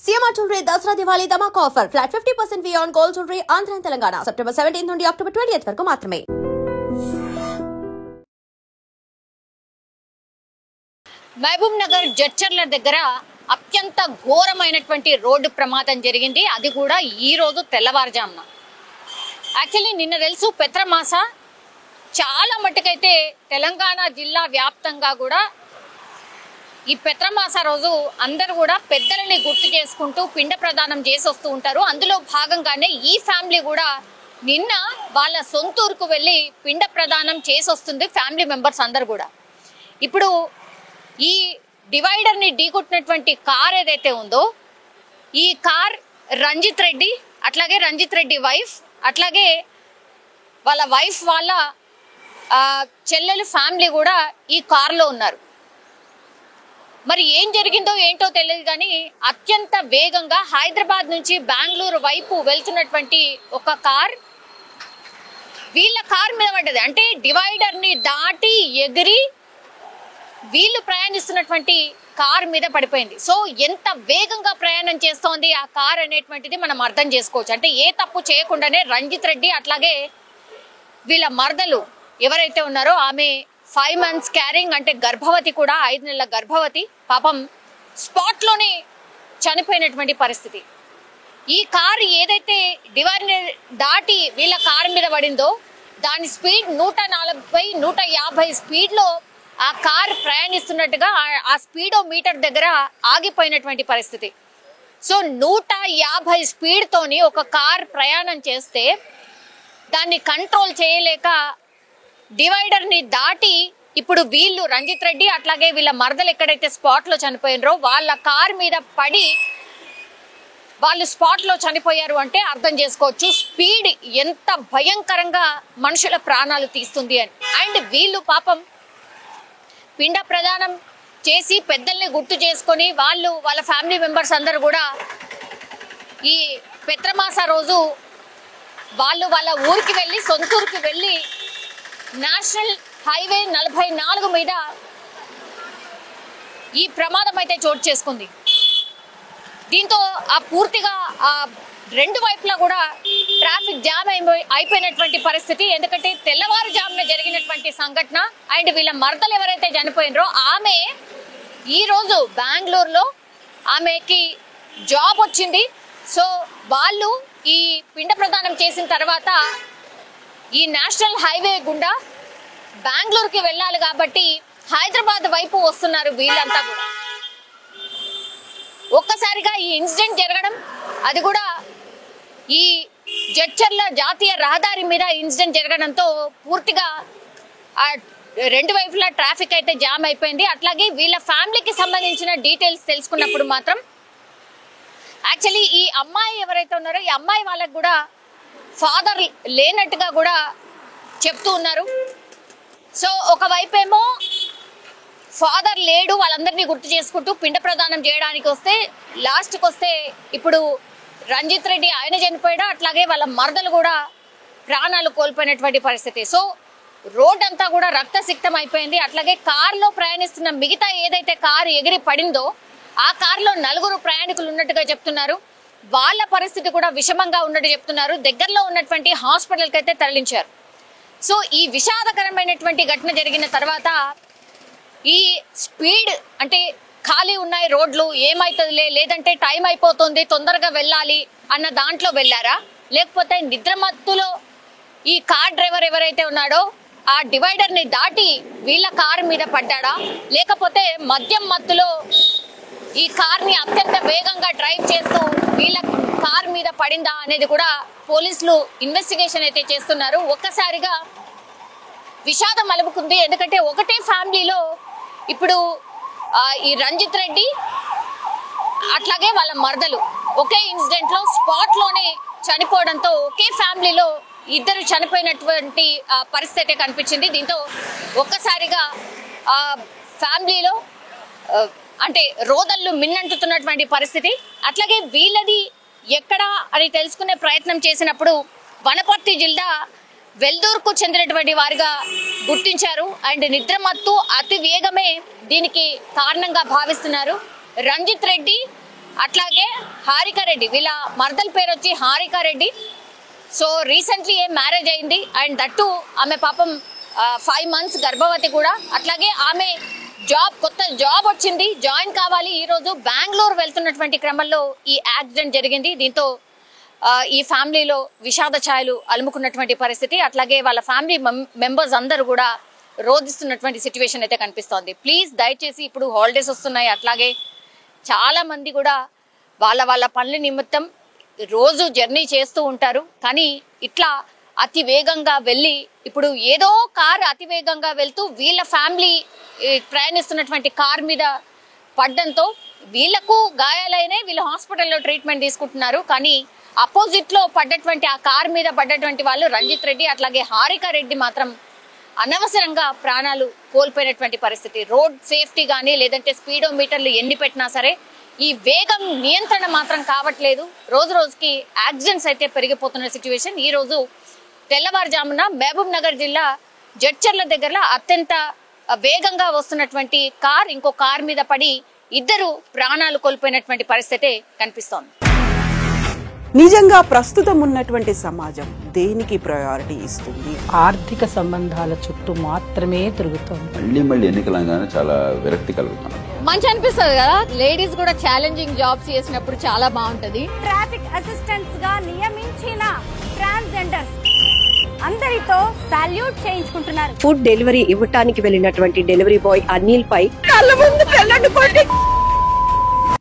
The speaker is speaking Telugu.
CMR Jewelry Dasra Diwali Dhamaka offer. Flat 50% fee on gold jewelry. Andhra and Telangana. September 17th నుండి October 20th వరకు మాత్రమే. మహబూబ్ నగర్ జడ్చర్ల దగ్గర అత్యంత ఘోరమైనటువంటి రోడ్డు ప్రమాదం జరిగింది. అది కూడా ఈ రోజు తెల్లవారుజామున. యాక్చువల్లీ నిన్న తెలుసు పెత్రమాస చాలా మట్టుకైతే తెలంగాణ జిల్లా వ్యాప్తంగా కూడా ఈ పెత్రమాస రోజు అందరూ కూడా పెద్దలని గుర్తు చేసుకుంటూ పిండ ప్రదానం చేసి వస్తూ ఉంటారు. అందులో భాగంగానే ఈ ఫ్యామిలీ కూడా నిన్న వాళ్ళ సొంతూరుకు వెళ్ళి పిండ ప్రదానం చేసి వస్తుంది ఫ్యామిలీ మెంబర్స్ అందరు కూడా. ఇప్పుడు ఈ డివైడర్ని ఢీకొట్టినటువంటి కార్ ఏదైతే ఉందో ఈ కార్ రంజిత్ రెడ్డి, అట్లాగే రంజిత్ రెడ్డి వైఫ్, అట్లాగే వాళ్ళ వైఫ్ వాళ్ళ చెల్లెలు ఫ్యామిలీ కూడా ఈ కార్లో ఉన్నారు. మరి ఏం జరిగిందో ఏంటో తెలియదు కానీ అత్యంత వేగంగా హైదరాబాద్ నుంచి బెంగళూరు వైపు వెళ్తున్నటువంటి ఒక కార్ వీళ్ళ కార్ మీద పడ్డది. అంటే డివైడర్ని దాటి ఎగిరి వీళ్ళు ప్రయాణిస్తున్నటువంటి కార్ మీద పడిపోయింది. సో ఎంత వేగంగా ప్రయాణం చేస్తోంది ఆ కార్ అనేటువంటిది మనం అర్థం చేసుకోవచ్చు. అంటే ఏ తప్పు చేయకుండానే రంజిత్ రెడ్డి అట్లాగే వీళ్ళ మరదలు ఎవరైతే ఉన్నారో ఆమె 5 months క్యారింగ్, అంటే గర్భవతి కూడా, 5 నెలల గర్భవతి, పాపం స్పాట్లోనే చనిపోయినటువంటి పరిస్థితి. ఈ కారు ఏదైతే డివైడర్ దాటి వీళ్ళ కారు మీద పడిందో దాని స్పీడ్ 140-150 స్పీడ్లో ఆ కార్ ప్రయాణిస్తున్నట్టుగా ఆ స్పీడో మీటర్ దగ్గర ఆగిపోయినటువంటి పరిస్థితి. సో 150 స్పీడ్తోని ఒక కార్ ప్రయాణం చేస్తే దాన్ని కంట్రోల్ చేయలేక డివైడర్ని దాటి ఇప్పుడు వీళ్ళు రంజిత్ రెడ్డి అట్లాగే వీళ్ళ మరదలు ఎక్కడైతే స్పాట్లో చనిపోయినరో వాళ్ళ కార్ మీద పడి వాళ్ళు స్పాట్లో చనిపోయారు. అంటే అర్థం చేసుకోవచ్చు స్పీడ్ ఎంత భయంకరంగా మనుషుల ప్రాణాలు తీస్తుంది అని. అండ్ వీళ్ళు పాపం పిండ ప్రదానం చేసి పెద్దల్ని గుర్తు చేసుకొని వాళ్ళ ఫ్యామిలీ మెంబర్స్ అందరూ కూడా ఈ పెత్రమాస రోజు వాళ్ళ ఊరికి వెళ్ళి సొంతూరుకి వెళ్ళి నేషనల్ హైవే 44 మీద ఈ ప్రమాదం అయితే చోటు చేసుకుంది. దీంతో పూర్తిగా రెండు వైపులా కూడా ట్రాఫిక్ జామ్ అయిపోయినటువంటి పరిస్థితి. ఎందుకంటే తెల్లవారుజామున జరిగినటువంటి సంఘటన. అండ్ వీళ్ళ మరదలు ఎవరైతే చనిపోయినరో ఆమె ఈరోజు బెంగళూరులో ఆమెకి జాబ్ వచ్చింది. సో వాళ్ళు ఈ పిండ ప్రదానం చేసిన తర్వాత ఈ నేషనల్ హైవే గుండా బెంగళూరుకి వెళ్ళాలి కాబట్టి హైదరాబాద్ వైపు వస్తున్నారు వీళ్ళంతా కూడా. ఒక్కసారిగా ఈ ఇన్సిడెంట్ జరగడం, అది కూడా ఈ జడ్చర్ల జాతీయ రహదారి మీద ఇన్సిడెంట్ జరగడంతో పూర్తిగా రెండు వైపులా ట్రాఫిక్ అయితే జామ్ అయిపోయింది. అట్లాగే వీళ్ళ ఫ్యామిలీకి సంబంధించిన డీటెయిల్స్ తెలుసుకున్నప్పుడు మాత్రం యాక్చువల్లీ ఈ అమ్మాయి ఎవరైతే ఉన్నారో ఈ అమ్మాయి వాళ్ళకు కూడా ఫాదర్ లేనట్టుగా కూడా చెప్తూ ఉన్నారు. సో ఒకవైపేమో ఫాదర్ లేడు, వాళ్ళందరినీ గుర్తు చేసుకుంటూ పిండ ప్రదానం చేయడానికి వస్తే లాస్ట్కి వస్తే ఇప్పుడు రంజిత్ రెడ్డి ఆయన చనిపోయాడు, అట్లాగే వాళ్ళ మరదలు కూడా ప్రాణాలు కోల్పోయినటువంటి పరిస్థితి. సో రోడ్ అంతా కూడా రక్తసిక్తం అయిపోయింది. అట్లాగే కారులో ప్రయాణిస్తున్న మిగతా ఏదైతే కారు ఎగిరి పడిందో ఆ కారులో 4 ప్రయాణికులు ఉన్నట్టుగా చెప్తున్నారు. వాళ్ళ పరిస్థితి కూడా విషమంగా ఉన్నట్టు చెప్తున్నారు. దగ్గరలో ఉన్నటువంటి హాస్పిటల్కి అయితే తరలించారు. సో ఈ విషాదకరమైనటువంటి ఘటన జరిగిన తర్వాత ఈ స్పీడ్, అంటే ఖాళీ ఉన్నాయి రోడ్లు, ఏమైతుందిలే, లేదంటే టైం అయిపోతుంది తొందరగా వెళ్ళాలి అన్న దాంట్లో వెళ్ళారా, లేకపోతే నిద్రమత్తులో ఈ కార్ డ్రైవర్ ఎవరైతే ఉన్నాడో ఆ డివైడర్ని దాటి వీళ్ళ కారు మీద పడ్డాడా, లేకపోతే మద్యం మత్తులో ఈ కార్ని అత్యంత వేగంగా డ్రైవ్ చేస్తూ వీళ్ళ కార్ మీద పడిందా అనేది కూడా పోలీసులు ఇన్వెస్టిగేషన్ అయితే చేస్తున్నారు. ఒక్కసారిగా విషాదం అలుముకుంది. ఎందుకంటే ఒకటే ఫ్యామిలీలో ఇప్పుడు ఈ రంజిత్ రెడ్డి అట్లాగే వాళ్ళ మరదలు ఒకే ఇన్సిడెంట్ లో స్పాట్ లోనే చనిపోవడంతో ఒకే ఫ్యామిలీలో ఇద్దరు చనిపోయినటువంటి పరిస్థితి కనిపించింది. దీంతో ఒక్కసారిగా ఫ్యామిలీలో అంటే రోదళ్ళు మిన్నంటుతున్నటువంటి పరిస్థితి. అట్లాగే వీళ్ళది ఎక్కడ అని తెలుసుకునే ప్రయత్నం చేసినప్పుడు వనపర్తి జిల్లా వెల్దూర్కు చెందినటువంటి వారిగా గుర్తించారు. అండ్ నిద్రమత్తు అతి వేగమే దీనికి కారణంగా భావిస్తున్నారు. రంజిత్ రెడ్డి అట్లాగే హారిక రెడ్డి, వీళ్ళ మరదల పేరు వచ్చి Harika Reddy. So recently marriage అయింది అండ్ దట్టు ఆమె పాపం 5 months గర్భవతి కూడా. అట్లాగే ఆమె కొత్త జాబ్ వచ్చింది, జాయిన్ కావాలి. ఈరోజు బెంగళూరు వెళ్తున్నటువంటి క్రమంలో ఈ యాక్సిడెంట్ జరిగింది. దీంతో ఈ ఫ్యామిలీలో విషాద ఛాయలు అలుముకున్నటువంటి పరిస్థితి. అట్లాగే వాళ్ళ ఫ్యామిలీ మెంబర్స్ అందరూ కూడా రోధిస్తున్నటువంటి సిచ్యువేషన్ అయితే కనిపిస్తోంది. ప్లీజ్ దయచేసి ఇప్పుడు హాలిడేస్ వస్తున్నాయి, అట్లాగే చాలా మంది కూడా వాళ్ళ పనుల నిమిత్తం రోజు జర్నీ చేస్తూ ఉంటారు. కానీ ఇట్లా అతి వేగంగా వెళ్ళి ఇప్పుడు ఏదో కార్ అతి వేగంగా వెళ్తూ వీళ్ళ ఫ్యామిలీ ప్రయాణిస్తున్నటువంటి కార్ మీద పడ్డంతో వీళ్లకు గాయాలైనాయి, వీళ్ళు హాస్పిటల్లో ట్రీట్మెంట్ తీసుకుంటున్నారు. కానీ అపోజిట్ లో పడ్డటువంటి ఆ కార్ మీద పడ్డటువంటి వాళ్ళు రంజిత్ రెడ్డి అట్లాగే హారిక రెడ్డి మాత్రం అనవసరంగా ప్రాణాలు కోల్పోయినటువంటి పరిస్థితి. రోడ్ సేఫ్టీ కానీ లేదంటే స్పీడోమీటర్లు ఎన్ని పెట్టినా సరే ఈ వేగం నియంత్రణ మాత్రం కావట్లేదు. రోజు రోజుకి యాక్సిడెంట్స్ అయితే పెరిగిపోతున్న సిచ్యువేషన్. ఈ రోజు తెల్లవారుజామున మహబూబ్ నగర్ జిల్లా జడ్చర్ల దగ్గర అత్యంత వేగంగా వస్తున్నటువంటి కార్ ఇంకో కార్ మీద పడి ఇద్దరు ప్రాణాలు కోల్పోయినటువంటి పరిస్థితి కనిపిస్తోంది. నిజంగా ప్రస్తుతం ఉన్నటువంటి సమాజం దేనికి ప్రయారిటీ ఇస్తుంది? ఆర్థిక సంబంధాల చుట్టూ మాత్రమే తిరుగుతోంది. మళ్ళీ ఎన్నికలంగానే చాలా విరక్తి కలుగుతున్నాం. మంచి అనిపిస్తుంది కదా, లేడీస్ కూడా ఛాలెంజింగ్ జాబ్స్ చేసినప్పుడు చాలా బాగుంటది. ట్రాఫిక్ అసిస్టెంట్స్ గా నియమించిన ట్రాన్స్జెండర్స్ అందరితో సాల్యూట్ చేయించుకుంటున్నారు. ఫుడ్ డెలివరీ ఇవ్వటానికి వెళ్ళినటువంటి డెలివరీ బాయ్ అనిల్ పై కళ్ళ ముందు